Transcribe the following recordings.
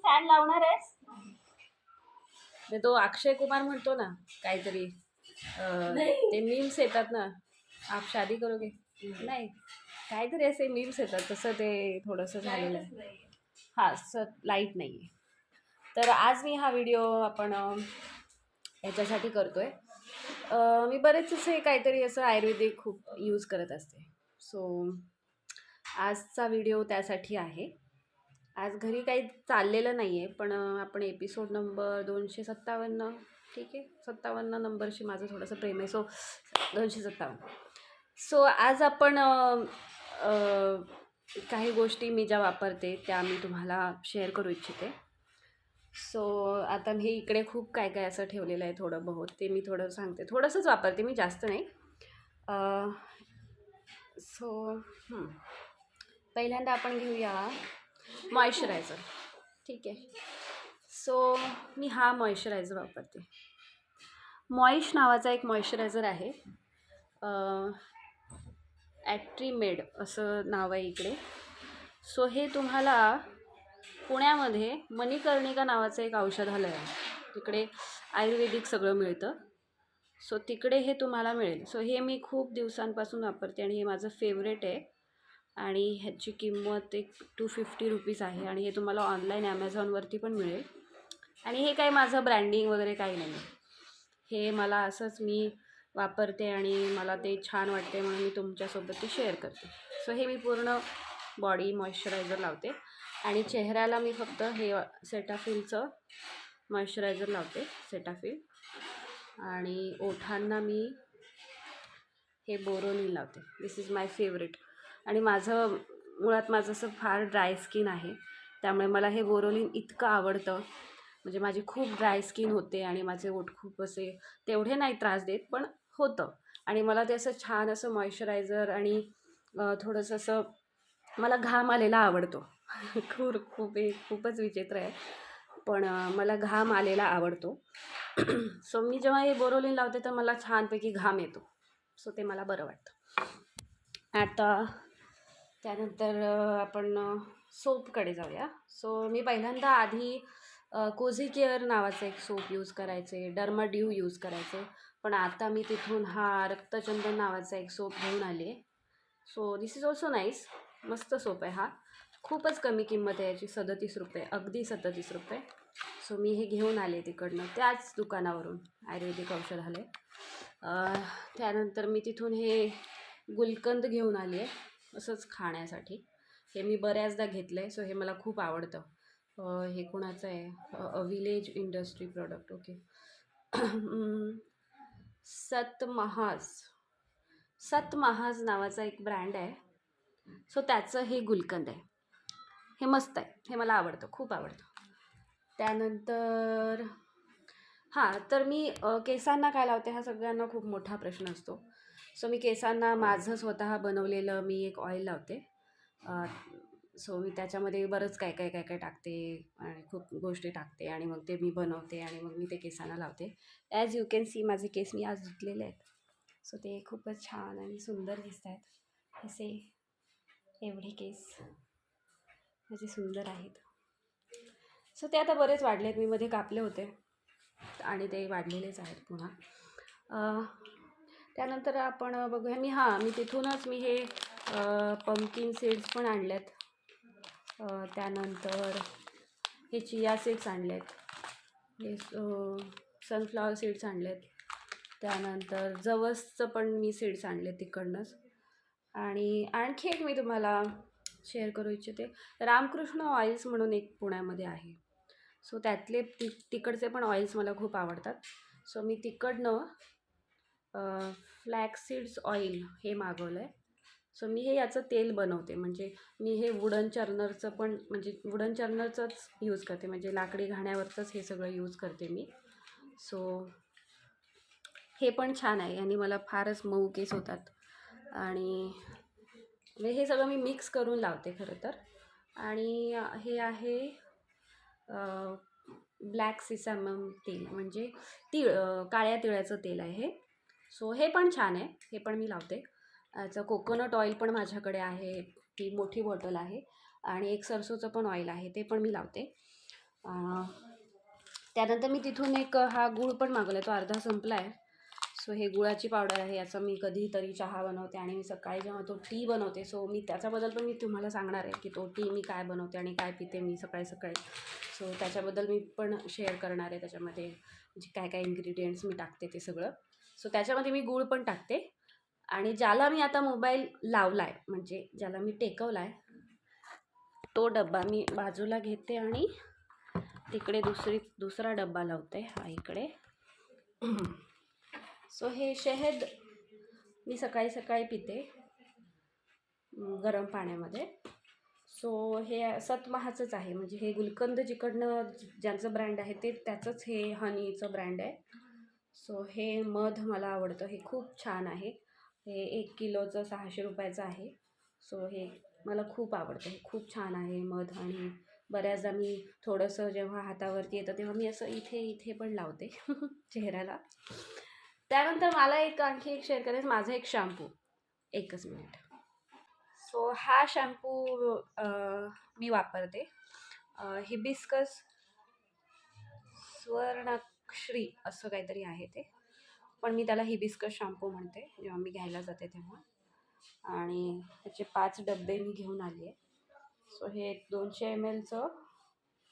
Fan लावणार आहेस? तो अक्षय कुमार म्हणतो ना काहीतरी ते मीम्स येतात ना, आप शादी करोगे, नाही काहीतरी असे मीम्स येतात, तसं ते थोडंसं झालेलं आहे. हां, लाईट नाही आहे. तर आज मी हा व्हिडिओ आपण याच्यासाठी करतोय. मी बरेच असे काहीतरी असं आयुर्वेदिक खूप यूज करत असते. सो आजचा व्हिडिओ त्यासाठी आहे. आज घरी काही चाललेलं नाही आहे, पण आपण एपिसोड नंबर 257, ठीक आहे, 57 नंबरशी माझं थोडंसं प्रेम आहे. सो 257. सो आज आपण काही गोष्टी मी ज्या वापरते त्या मी तुम्हाला शेअर करू इच्छिते. सो आता मी इकडे खूप काय काय असं ठेवलेलं आहे, थोडं बहुत ते मी थोडं सांगते. थोडंसंच वापरते मी, जास्त नाही. सो पहिल्यांदा आपण घेऊया मॉइश्चरायझर. ठीक आहे. सो मी हा मॉइश्चरायझर वापरते. मॉइश नावाचा एक मॉइश्चरायझर आहे. ॲट्रीमेड असं नाव आहे इकडे. सो हे तुम्हाला पुण्यामध्ये मणिकर्णिका नावाचं एक औषधालय आहे, तिकडे आयुर्वेदिक सगळं मिळतं. सो तिकडे हे तुम्हाला मिळेल. सो हे मी खूप दिवसांपासून वापरते आणि हे माझं फेवरेट आहे. आणि ह्याची किंमत एक 250 रुपीज आहे. आणि हे तुम्हाला ऑनलाईन ॲमेझॉनवरती पण मिळेल. आणि हे काही माझं ब्रँडिंग वगैरे काही नाही, हे मला असंच मी वापरते आणि मला ते छान वाटते म्हणून मी तुमच्यासोबत ते शेअर करते. सो हे मी पूर्ण बॉडी मॉइश्चरायझर लावते आणि चेहऱ्याला मी फक्त हे सेटाफिलचं मॉइश्चरायझर लावते, सेटाफिल. आणि ओठांना मी हे बोरोनिल लावते. दिस इज माय फेवरेट. आणि मुळात माझं असं फार ड्राय स्किन आहे, त्यामुळे मला हे बोरोनिल इतकं आवडतं. म्हणजे माझी खूप ड्राय स्किन होते आणि माझे ओठ खूप असे तेवढे नाही त्रास देत, पण होतं. आणि मला ते असं छान असं मॉइश्चरायझर आणि थोडंसं असं मला घाम आलेला आवडतो. खूपच विचित्र आहे, पण मला घाम आलेला आवडतो. सो मी जेव्हा हे बोरोलिन लावते तर मला छानपैकी घाम येतो. सो ते मला बरं वाटतं. आता त्यानंतर आपण सोपकडे जाऊया. सो मी पहिल्यांदा आधी कोझी केअर नावाचं एक सोप यूज करायचे, डर्माड्यू यूज करायचे, पण आता मी तिथून हा रक्तचंदन नावाचा एक सोप घेऊन आले. So this is also nice. मस्त सोप आहे हा. खूपच कमी किंमत आहे याची, 37 रुपये, अगदी 37 रुपये. सो मी हे घेऊन आले तिकडनं, त्याच दुकानावरून, आयुर्वेदिक औषधालय. त्यानंतर मी तिथून हे गुलकंद घेऊन आली आहे, असंच खाण्यासाठी. हे मी बऱ्याचदा घेतलं आहे. सो हे मला खूप आवडतं. हे कोणाचं आहे? Village industry product. ओके. सतमहाज नावाचा एक ब्रँड आहे. सो त्याचं हे गुलकंद आहे. हे मस्त आहे, हे मला आवडतं, खूप आवडतं. त्यानंतर तर मी केसांना काय लावते हा सगळ्यांना खूप मोठा प्रश्न असतो. सो मी केसांना माझं स्वतः बनवलेलं मी एक ऑइल लावते. सो मी त्याच्यामध्ये बरंच काय टाकते आणि खूप गोष्टी टाकते आणि मग ते मी बनवते आणि मग मी ते केसांना लावते. ॲज यू कॅन सी माझे केस मी आज धुतलेले आहेत. सो ते खूपच छान आणि सुंदर दिसत आहेत. असे एवढे केस माझे सुंदर आहेत. सो ते आता बरेच वाढले आहेत. मी मध्ये कापले होते आणि ते वाढलेलेच आहेत पुन्हा. त्यानंतर आपण बघूया. मी तिथूनच हे पंपकिन सीड्स पण आणलेत. त्यानंतर हे चिया सीड्स आणलेत, हे सनफ्लॉवर सीड्स आणलेत. त्यानंतर जवसचं पण मी सीड्स आणले तिकडनंच. आणि आणखी एक मी तुम्हाला शेअर करू इच्छिते. रामकृष्ण ऑइल्स म्हणून एक पुण्यामध्ये आहे. सो त्यातले तिकडचे पण ऑइल्स मला खूप आवडतात. सो मी तिकडनं फ्लॅक्स सीड्स ऑइल हे मागवलं आहे. सो मी हे याचं तेल बनवते. म्हणजे मी हे वुडन चर्नरचंच यूज करते, म्हणजे लाकडी घाण्यावरचंच हे सगळं यूज करते मी. सो हे पण छान आहे आणि मला फारच मऊ केस होतात. आणि हे सगळं मी मिक्स करून लावते खरं तर. आणि हे आहे ब्लॅक सिसॅमम तेल, म्हणजे काळ्या तिळाचं तेल आहे हे. सो हे पण छान आहे, हे पण मी लावते. याचं कोकोनट ऑइल पण माझ्याकडे आहे, ती मोठी बॉटल आहे. आणि एक सरसोचं पण ऑइल आहे, ते पण मी लावते. त्यानंतर मी तिथून एक हा गूळ पण मागवला आहे, तो अर्धा संपला आहे. सो हे गुळाची पावडर आहे, याचा मी कधीतरी चहा बनवते आणि मी सकाळी जेव्हा तो टी बनवते, सो मी त्याच्याबद्दल पण मी तुम्हाला सांगणार आहे की तो टी मी काय बनवते आणि काय पिते मी सकाळी सकाळी. सो त्याच्याबद्दल मी पण शेअर करणार आहे, त्याच्यामध्ये जे काय काय इन्ग्रेडियंट्स मी टाकते ते सगळं. सो त्याच्यामध्ये मी गूळ पण टाकते. आणि ज्याला मी आता मोबाईल लावला आहे, म्हणजे ज्याला मी टेकवला आहे, तो डब्बा मी बाजूला घेते आणि तिकडे दुसरा डब्बा लावते हा इकडे. सो हे शहद मी सकाळी सकाळी पिते गरम पाण्यामध्ये. सो हे सतमहाचंच आहे, म्हणजे हे गुलकंद जिकडनं ज्यांचं ब्रँड आहे ते त्याचंच हे हनीचं ब्रँड आहे. सो हे मध मला आवडतं, हे खूप छान आहे. हे 1 किलोचं 600 रुपयाचं आहे. सो हे मला खूप आवडतं, हे खूप छान आहे मध. आणि बऱ्याचदा मी थोडंसं जेव्हा हातावरती येतं तेव्हा मी असं इथे इथे पण लावते चेहऱ्याला. त्यानंतर मला आणखी एक शेअर करायचं, माझं एक शॅम्पू. एकच मिनिट. सो हा शॅम्पू मी वापरते, हिबिस्कस स्वर्णाक्षरी असं काहीतरी आहे ते, पण मी त्याला हिबिस्कस शॅम्पू म्हणते जेव्हा मी घ्यायला जाते तेव्हा. आणि त्याचे 5 डबे मी घेऊन आली आहे. सो हे 200 ml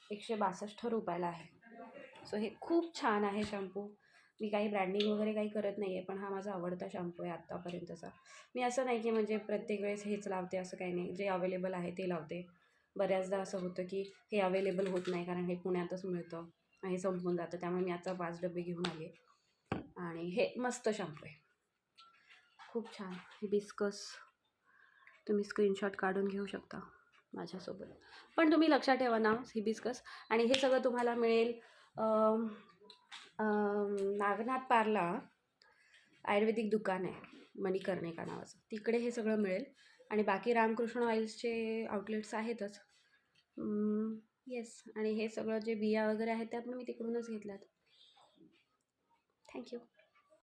162 रुपयाला आहे. सो हे खूप छान आहे शॅम्पू. मी काही ब्रँडिंग वगैरे काही करत नाही आहे, पण हा माझा आवडता शॅम्पू आहे आत्तापर्यंतचा. मी असं नाही की म्हणजे प्रत्येक वेळेस हेच लावते असं काही नाही, जे अवेलेबल आहे ते लावते. बऱ्याचदा असं होतं की हे अवेलेबल होत नाही कारण हे पुण्यातच मिळतं आणि संपून जातं, त्यामुळे मी आता 5 डबे घेऊन आले. आणि हे मस्त शॅम्पू आहे, खूप छान. हिबिस्कस तुम्ही स्क्रीनशॉट काढून घेऊ शकता माझ्यासोबत. पण तुम्ही लक्षात ठेवा ना हिबिस्कस. आणि हे सगळं तुम्हाला मिळेल नागनाथ पार्ला आयुर्वेदिक दुकान आहे मणिकर्णिका नावाचं, तिकडे हे सगळं मिळेल. आणि बाकी रामकृष्ण ऑइल्सचे आउटलेट्स आहेतच. येस. आणि हे सगळं जे बिया वगैरे आहेत त्या पण मी तिकडूनच घेतल्यात. थँक्यू.